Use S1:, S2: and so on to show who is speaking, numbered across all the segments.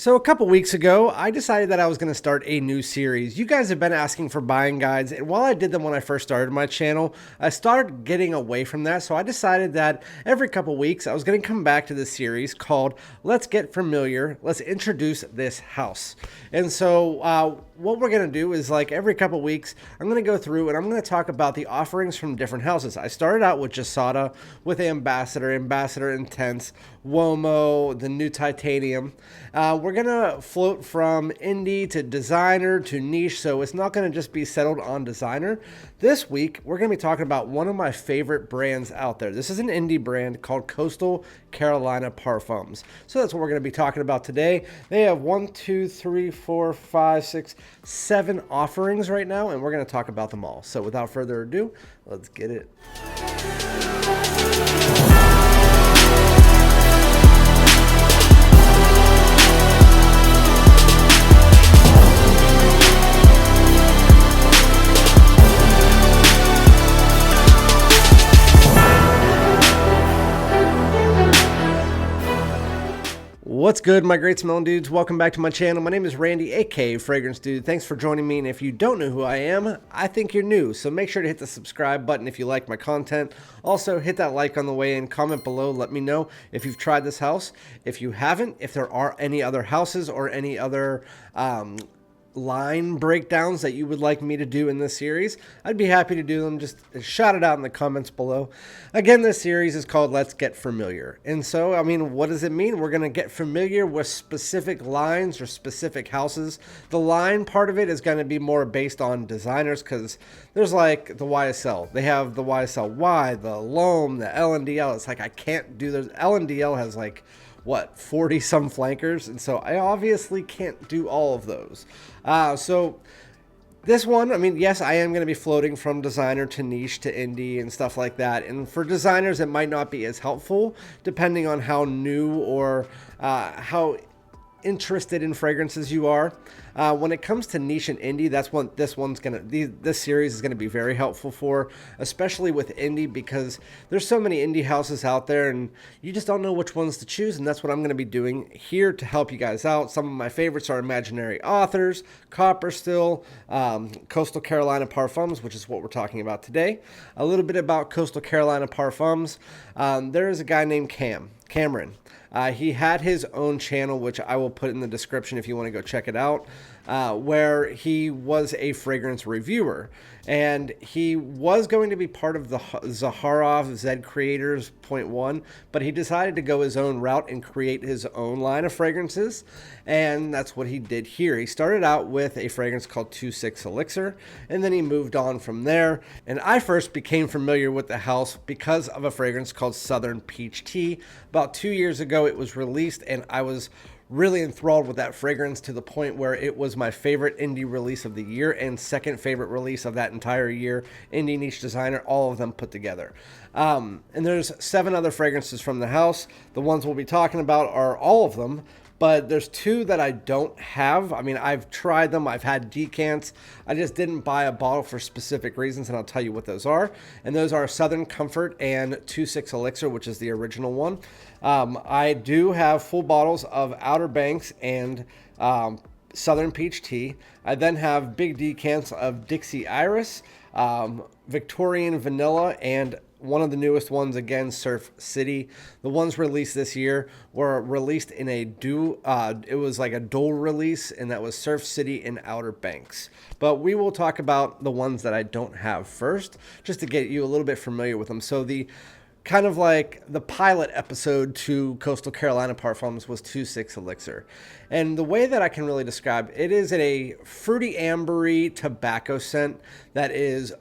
S1: So a couple weeks ago, I decided that I was going to start a new series. You guys have been asking for buying guides, and while I did them when I first started my channel, I started getting away from that. So I decided that every couple weeks, I was going to come back to this series called Let's Get Familiar. Let's introduce this house. And so what we're going to do is, like, every couple weeks, I'm going to go through and I'm going to talk about the offerings from different houses. I started out with Jasada, with Ambassador, Ambassador Intense, Womo, the new Titanium. We're going to float from indie to designer to niche, so it's not going to just be settled on designer. This week, we're going to be talking about one of my favorite brands out there. This is an indie brand called Coastal Carolina Parfums. So that's what we're going to be talking about today. They have 7 offerings right now, and we're going to talk about them all. So without further ado, let's get it. What's good, my great smelling dudes? Welcome back to my channel. My name is Randy, aka Fragrance Dude. Thanks for joining me, and if you don't know who I am, I think you're new, so make sure to hit the subscribe button if you like my content. Also, hit that like on the way in, comment below, let me know if you've tried this house. If you haven't, if there are any other houses or any other line breakdowns that you would like me to do in this series, I'd be happy to do them. Just shout it out in the comments below. Again, this series is called Let's Get Familiar. And so, I mean, what does it mean? We're going to get familiar with specific lines or specific houses. The line part of it is going to be more based on designers, because there's like the YSL. They have the YSL Y, the L'Homme, the LNDL. It's like I can't do those. LNDL has like, what, 40 some flankers, and so I obviously can't do all of those. So this one, I mean, yes, I am going to be floating from designer to niche to indie and stuff like that, and for designers it might not be as helpful depending on how new or how interested in fragrances you are. When it comes to niche and indie, that's what this series is gonna be very helpful for, especially with indie, because there's so many indie houses out there and you just don't know which ones to choose, and that's what I'm gonna be doing here to help you guys out. Some of my favorites are Imaginary Authors, Copper Still, Coastal Carolina Parfums, which is what we're talking about today. A little bit about Coastal Carolina Parfums. There is a guy named Cameron. He had his own channel, which I will put in the description if you want to go check it out, where he was a fragrance reviewer. And he was going to be part of the Zaharov Zed Creators .1, but he decided to go his own route and create his own line of fragrances. And that's what he did here. He started out with a fragrance called 26 Elixir, and then he moved on from there. And I first became familiar with the house because of a fragrance called Southern Peach Tea. About 2 years ago, it was released, and I was really enthralled with that fragrance to the point where it was my favorite indie release of the year and second favorite release of that entire year. Indie niche designer, all of them put together. And there's 7 other fragrances from the house. The ones we'll be talking about are all of them, but there's 2 that I don't have. I mean, I've tried them. I've had decants. I just didn't buy a bottle for specific reasons, and I'll tell you what those are. And those are Southern Comfort and 26 Elixir, which is the original one. I do have full bottles of Outer Banks and Southern Peach Tea. I then have big decants of Dixie Iris, Victorian Vanilla, and one of the newest ones, again, Surf City. The ones released this year were released in a it was like a dual release, and that was Surf City and Outer Banks. But we will talk about the ones that I don't have first, just to get you a little bit familiar with them. So the kind of like the pilot episode to Coastal Carolina Parfums was 26 Elixir. And the way that I can really describe it is a fruity ambery tobacco scent that is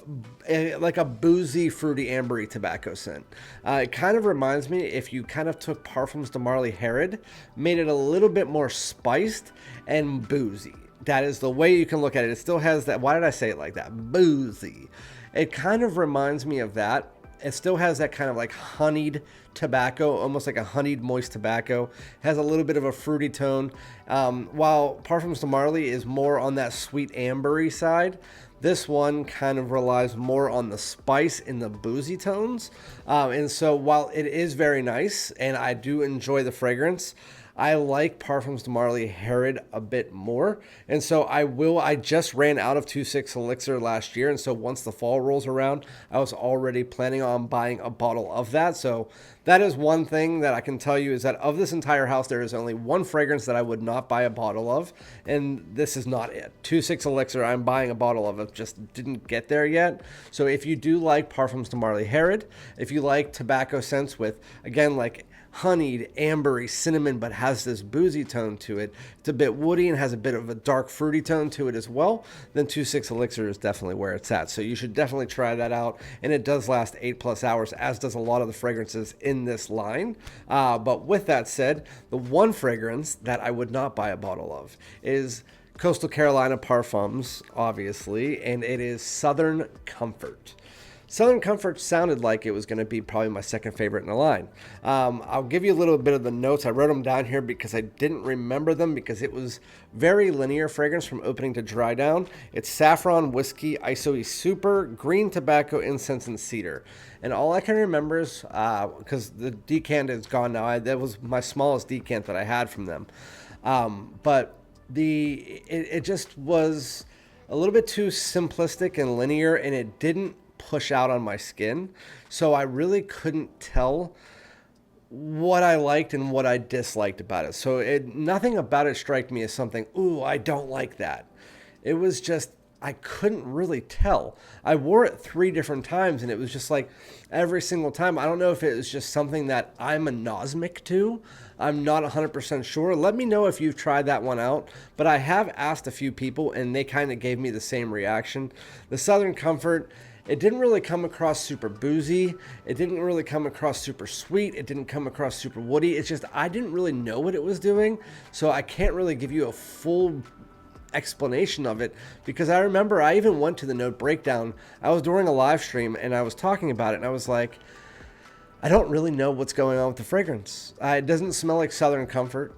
S1: like a boozy fruity ambery tobacco scent. It kind of reminds me if you kind of took Parfums de Marly Herod, made it a little bit more spiced and boozy. That is the way you can look at it. It still has that, why did I say it like that? Boozy. It kind of reminds me of that. It still has that kind of like honeyed tobacco, almost like a honeyed moist tobacco. Has a little bit of a fruity tone. While Parfums de Marly is more on that sweet ambery side, this one kind of relies more on the spice and the boozy tones. And so while it is very nice and I do enjoy the fragrance, I like Parfums de Marly Herod a bit more. And so I just ran out of 2.6 Elixir last year. And so once the fall rolls around, I was already planning on buying a bottle of that. So that is one thing that I can tell you is that of this entire house, there is only one fragrance that I would not buy a bottle of. And this is not it. 2.6 Elixir, I'm buying a bottle of it. Just didn't get there yet. So if you do like Parfums de Marly Herod, if you like tobacco scents with, again, like honeyed, ambery, cinnamon, but has this boozy tone to it, it's a bit woody and has a bit of a dark fruity tone to it as well, then 2.6 Elixir is definitely where it's at. So you should definitely try that out. And it does last 8+ hours, as does a lot of the fragrances in this line. But with that said, the one fragrance that I would not buy a bottle of is Coastal Carolina Parfums, obviously, and it is Southern Comfort. Southern Comfort sounded like it was going to be probably my second favorite in the line. I'll give you a little bit of the notes. I wrote them down here because I didn't remember them because it was very linear fragrance from opening to dry down. It's saffron, whiskey, isoe super, green tobacco, incense, and cedar. And all I can remember is, because the decant is gone now, that was my smallest decant that I had from them. But it just was a little bit too simplistic and linear, and it didn't push out on my skin, so I really couldn't tell what I liked and what I disliked about it. So nothing about it struck me as something, ooh, I don't like that. It was just, I couldn't really tell. I wore it 3 different times, and it was just like every single time. I don't know if it was just something that I'm anosmic to. I'm not 100% sure. Let me know if you've tried that one out. But I have asked a few people, and they kind of gave me the same reaction. The Southern Comfort, it didn't really come across super boozy. It didn't really come across super sweet. It didn't come across super woody. It's just I didn't really know what it was doing. So I can't really give you a full explanation of it, because I remember I even went to the note breakdown. I was during a live stream and I was talking about it, and I was like, I don't really know what's going on with the fragrance. It doesn't smell like Southern Comfort,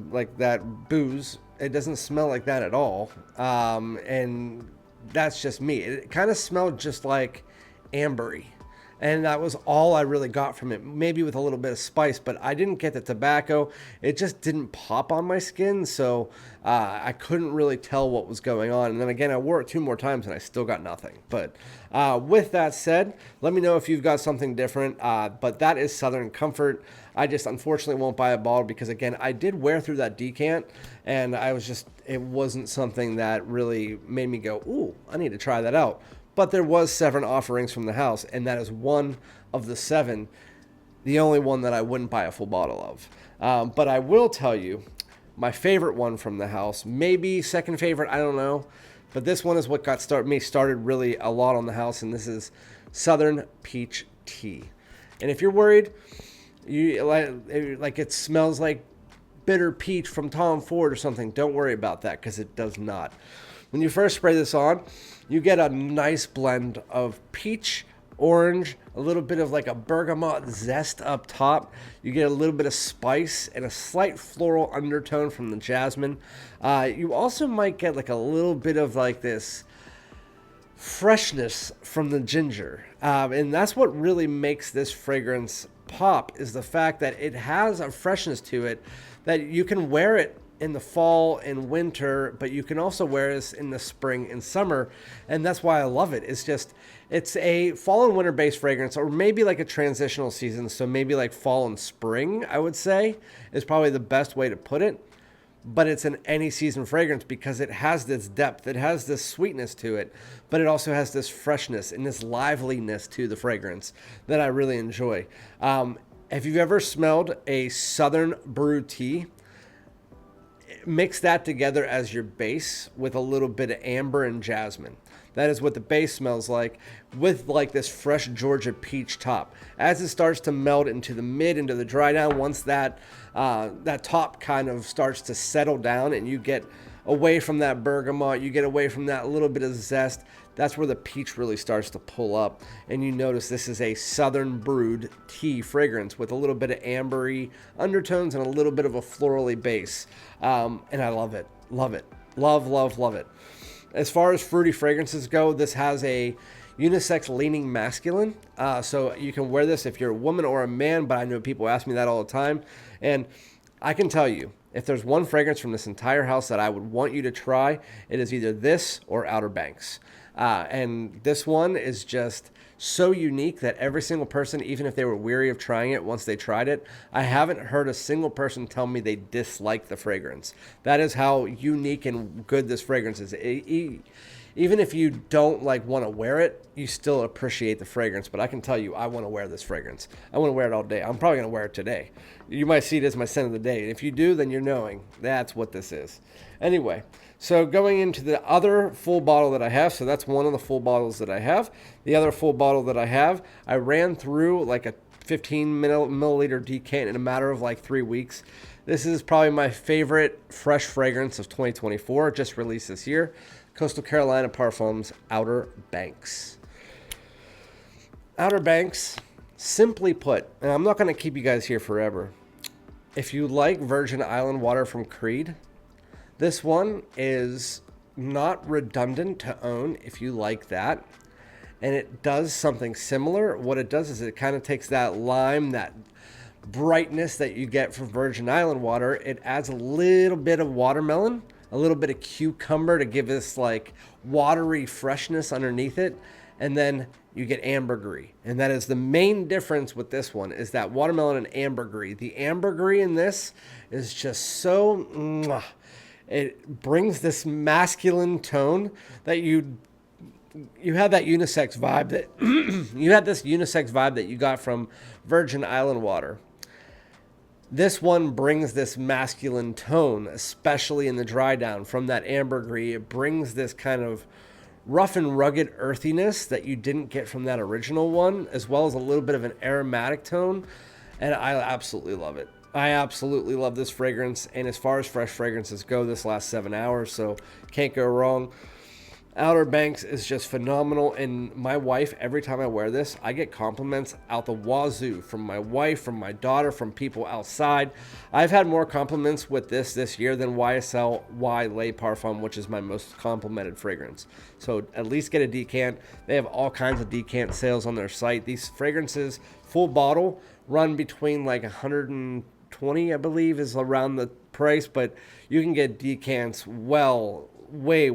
S1: like that booze. It doesn't smell like that at all. And that's just me. It kind of smelled just like ambery. And that was all I really got from it, maybe with a little bit of spice, but I didn't get the tobacco. It just didn't pop on my skin, so I couldn't really tell what was going on. And then again, I wore it 2 more times, and I still got nothing. But with that said, let me know if you've got something different. But that is Southern Comfort. I just unfortunately won't buy a bottle because, again, I did wear through that decant, and I was just, it wasn't something that really made me go, ooh, I need to try that out. But there was 7 offerings from the house, and that is one of the 7, the only one that I wouldn't buy a full bottle of. But I will tell you, my favorite one from the house, maybe second favorite, I don't know. But this one is what got me started really a lot on the house, and this is Southern Peach Tea. And if you're worried, like it smells like bitter peach from Tom Ford or something, don't worry about that, because it does not. When you first spray this on, you get a nice blend of peach, orange, a little bit of like a bergamot zest up top. You get a little bit of spice and a slight floral undertone from the jasmine. You also might get like a little bit of like this freshness from the ginger. And that's what really makes this fragrance pop, is the fact that it has a freshness to it that you can wear it in the fall and winter, but you can also wear this in the spring and summer, and that's why I love it. It's a fall and winter based fragrance, or maybe like a transitional season, so maybe like fall and spring, I would say, is probably the best way to put it. But it's an any season fragrance because it has this depth, it has this sweetness to it, but it also has this freshness and this liveliness to the fragrance that I really enjoy. If you've ever smelled a Southern brewed tea, mix that together as your base with a little bit of amber and jasmine. That is what the base smells like, with like this fresh Georgia peach top. As it starts to melt into the dry down, once that top kind of starts to settle down and you get away from that bergamot, you get away from that little bit of zest, that's where the peach really starts to pull up. And you notice this is a Southern brewed tea fragrance with a little bit of ambery undertones and a little bit of a florally base. And I love it. Love it. Love, love, love it. As far as fruity fragrances go, this has a unisex leaning masculine. So you can wear this if you're a woman or a man, but I know people ask me that all the time. And I can tell you, if there's one fragrance from this entire house that I would want you to try, it is either this or Outer Banks. And this one is just so unique that every single person, even if they were weary of trying it once they tried it, I haven't heard a single person tell me they dislike the fragrance. That is how unique and good this fragrance is. Even if you don't like want to wear it, you still appreciate the fragrance. But I can tell you, I want to wear this fragrance. I want to wear it all day. I'm probably going to wear it today. You might see it as my scent of the day. And if you do, then you're knowing that's what this is. Anyway, so going into the other full bottle that I have, so that's one of the full bottles that I have. The other full bottle that I have, I ran through like a 15 milliliter decant in a matter of like 3 weeks. This is probably my favorite fresh fragrance of 2024, just released this year. Coastal Carolina Parfums Outer Banks. Outer Banks, simply put, and I'm not going to keep you guys here forever. If you like Virgin Island water from Creed, this one is not redundant to own if you like that. And it does something similar. What it does is it kind of takes that lime, that brightness that you get from Virgin Island water. It adds a little bit of watermelon, a little bit of cucumber to give this like watery freshness underneath it. And then you get ambergris. And that is the main difference with this one, is that watermelon and ambergris. The ambergris in this is just so... It brings this masculine tone that you have that unisex vibe that you had this unisex vibe that you got from Virgin Island water. This one brings this masculine tone, especially in the dry down from that ambergris. It brings this kind of rough and rugged earthiness that you didn't get from that original one, as well as a little bit of an aromatic tone. And I absolutely love it. I absolutely love this fragrance, and as far as fresh fragrances go, this lasts 7 hours, so can't go wrong. Outer Banks is just phenomenal, and my wife, every time I wear this, I get compliments out the wazoo from my wife, from my daughter, from people outside. I've had more compliments with this year than YSL Y Le Parfum, which is my most complimented fragrance. So at least get a decant. They have all kinds of decant sales on their site. These fragrances, full bottle, run between like 120, I believe, is around the price, but you can get decants way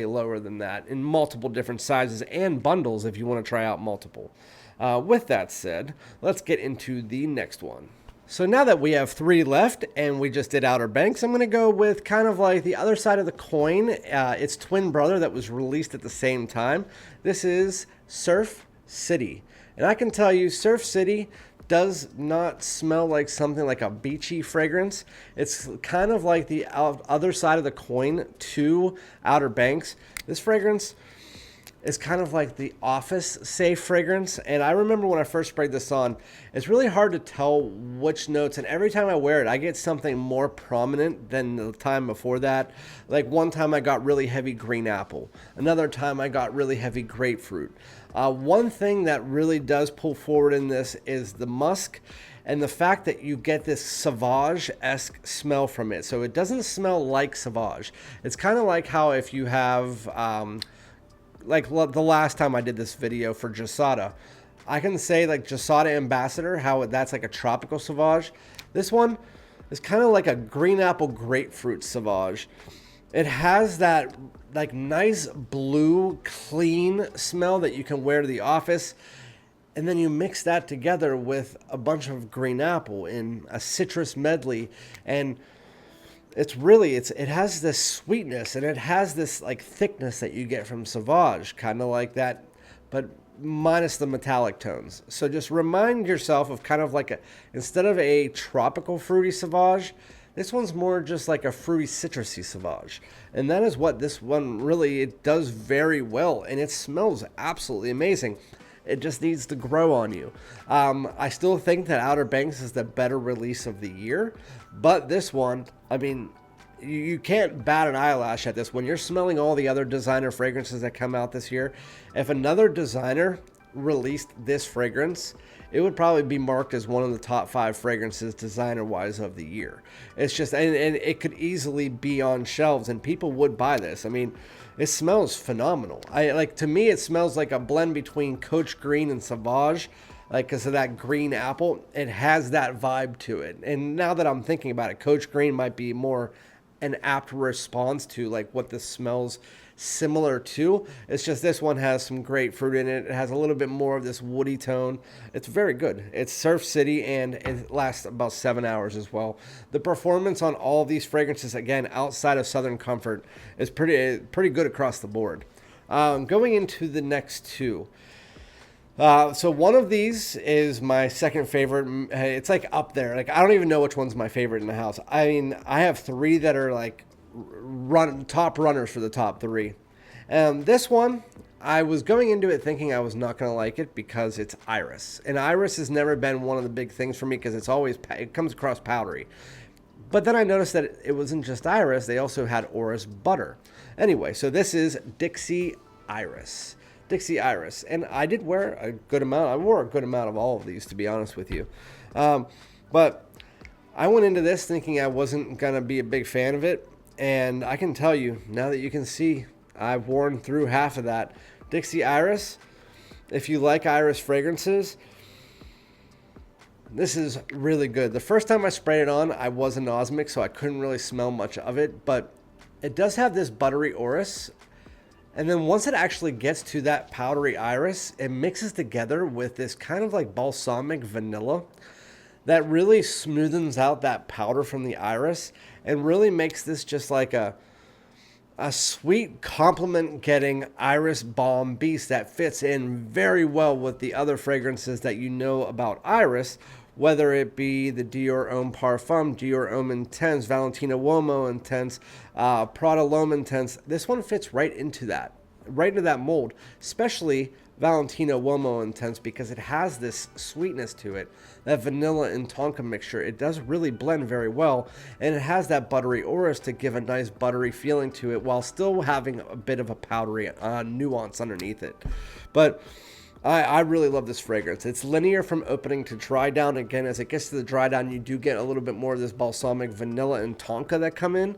S1: lower than that in multiple different sizes and bundles if you want to try out multiple. With that said, let's get into the next one. So now that we have 3 left and we just did Outer Banks, I'm going to go with kind of like the other side of the coin. Its twin brother that was released at the same time. This is Surf City. And I can tell you, Surf City does not smell like something like a beachy fragrance. It's kind of like the other side of the coin to Outer Banks. This fragrance is kind of like the office safe fragrance. And I remember when I first sprayed this on, it's really hard to tell which notes. And every time I wear it, I get something more prominent than the time before that. Like one time I got really heavy green apple. Another time I got really heavy grapefruit. One thing that really does pull forward in this is the musk and the fact that you get this Sauvage-esque smell from it. So it doesn't smell like Sauvage. It's kind of like how if you have, like the last time I did this video for Jasada, I can say like Jasada Ambassador, how that's like a tropical Sauvage. This one is kind of like a green apple grapefruit Sauvage. It has that like nice blue, clean smell that you can wear to the office. And then you mix that together with a bunch of green apple in a citrus medley. And it's really, it has this sweetness and it has this like thickness that you get from Sauvage, kind of like that, but minus the metallic tones. So just remind yourself of kind of like instead of a tropical fruity Sauvage, this one's more just like a fruity citrusy Sauvage. And that is what this one really, it does very well. And it smells absolutely amazing. It just needs to grow on you. I still think that Outer Banks is the better release of the year. But this one, I mean, you can't bat an eyelash at this. When you're smelling all the other designer fragrances that come out this year, if another designer released this fragrance, it would probably be marked as one of the top 5 fragrances designer-wise of the year. It's just, and it could easily be on shelves, and people would buy this. I mean, it smells phenomenal. To me, it smells like a blend between Coach Green and Sauvage. like because of that green apple. It has that vibe to it. And now that I'm thinking about it, Coach Green might be more an apt response to like what this smells similar to. It's just this one has some grapefruit in it. It has a little bit more of this woody tone. It's very good. It's Surf City, and it lasts about 7 hours as well. The performance on all of these fragrances, again, outside of Southern Comfort, is pretty good across the board. Going into the next two. So one of these is my second favorite. It's like up there. Like I don't even know which one's my favorite in the house. I mean, I have three that are like top runners for the top three. This one, I was going into it thinking I was not going to like it because it's Iris. And Iris has never been one of the big things for me because it comes across powdery. But then I noticed that it wasn't just Iris. They also had Orris Butter. Anyway, so this is Dixie Iris. Dixie Iris. And I did wear a good amount. I wore a good amount of all of these, to be honest with you. But I went into this thinking I wasn't going to be a big fan of it. And I can tell you, now that you can see, I've worn through half of that. Dixie Iris, if you like Iris fragrances, this is really good. The first time I sprayed it on, I was anosmic, so I couldn't really smell much of it. But it does have this buttery Orris. And then once it actually gets to that powdery Iris, it mixes together with this kind of like balsamic vanilla that really smoothens out that powder from the Iris and really makes this just like a sweet compliment getting Iris Balm Beast that fits in very well with the other fragrances that you know about Iris, whether it be the Dior Homme Parfum, Dior Homme Intense, Valentino Uomo Intense, Prada L'Homme Intense. This one fits right into that mold, especially Valentino Uomo Intense, because it has this sweetness to it, that vanilla and tonka mixture. It does really blend very well, and it has that buttery Orris to give a nice buttery feeling to it while still having a bit of a powdery nuance underneath it. But I really love this fragrance. It's linear from opening to dry down. Again, as it gets to the dry down, you do get a little bit more of this balsamic vanilla and tonka that come in.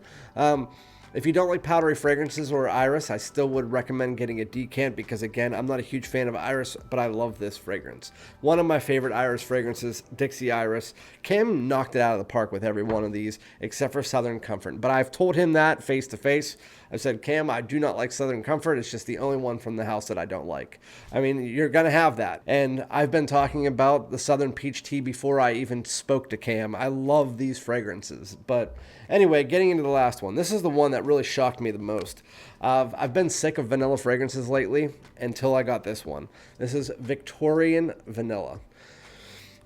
S1: If you don't like powdery fragrances or Iris, I still would recommend getting a decant because, again, I'm not a huge fan of Iris, but I love this fragrance. One of my favorite Iris fragrances, Dixie Iris. Kim knocked it out of the park with every one of these except for Southern Comfort. But I've told him that face to face. I said, Cam, I do not like Southern Comfort. It's just the only one from the house that I don't like. I mean, you're going to have that. And I've been talking about the Southern Peach Tea before I even spoke to Cam. I love these fragrances. But anyway, getting into the last one. This is the one that really shocked me the most. I've been sick of vanilla fragrances lately until I got this one. This is Victorian Vanilla.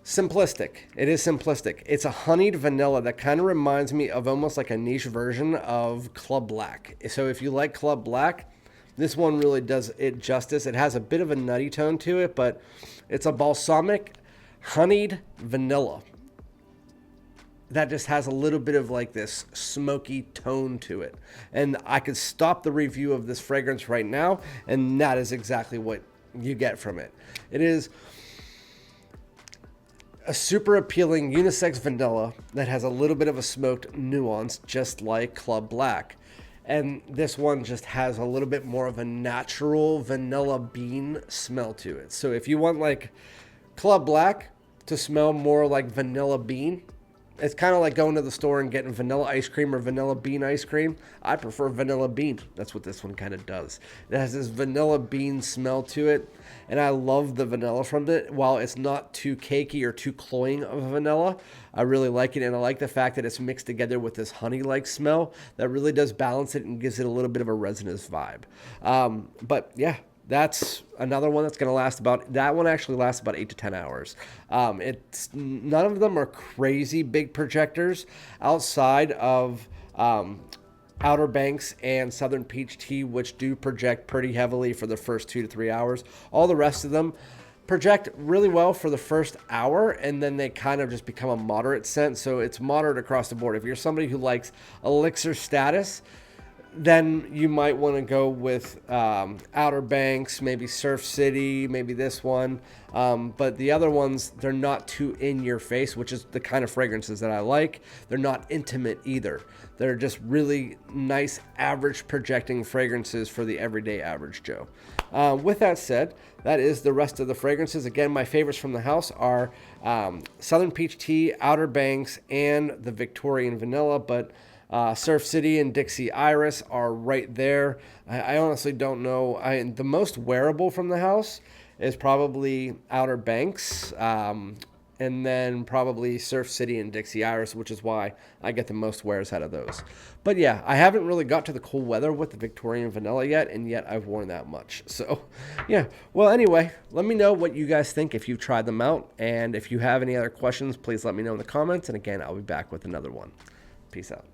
S1: Simplistic. It is simplistic. It's a honeyed vanilla that kind of reminds me of almost like a niche version of Club Black. So if you like Club Black, this one really does it justice. It has a bit of a nutty tone to it, but it's a balsamic honeyed vanilla that just has a little bit of like this smoky tone to it. And I could stop the review of this fragrance right now, and that is exactly what you get from it. It is a super appealing unisex vanilla that has a little bit of a smoked nuance, just like Club Black. And this one just has a little bit more of a natural vanilla bean smell to it. So if you want like Club Black to smell more like vanilla bean, it's kind of like going to the store and getting vanilla ice cream or vanilla bean ice cream. I prefer vanilla bean. That's what this one kind of does. It has this vanilla bean smell to it, and I love the vanilla from it. While it's not too cakey or too cloying of a vanilla, I really like it, and I like the fact that it's mixed together with this honey-like smell that really does balance it and gives it a little bit of a resinous vibe. But yeah, that's another one that's going to last that one actually lasts about 8 to 10 hours. None of them are crazy big projectors outside of Outer Banks and Southern Peach Tea, which do project pretty heavily for the first 2 to 3 hours. All the rest of them project really well for the first hour, and then they kind of just become a moderate scent. So it's moderate across the board. If you're somebody who likes Elixir Status, then you might want to go with Outer Banks, maybe Surf City, maybe this one. But the other ones, they're not too in your face, which is the kind of fragrances that I like. They're not intimate either. They're just really nice, average projecting fragrances for the everyday average Joe. With that said, that is the rest of the fragrances. Again, my favorites from the house are Southern Peach Tea, Outer Banks, and the Victorian Vanilla. But Surf City and Dixie Iris are right there. I honestly don't know. The most wearable from the house is probably Outer Banks, and then probably Surf City and Dixie Iris, which is why I get the most wears out of those. But yeah, I haven't really got to the cool weather with the Victorian Vanilla yet, and yet I've worn that much. So yeah, well anyway, let me know what you guys think if you've tried them out, and if you have any other questions, please let me know in the comments, and again, I'll be back with another one. Peace out.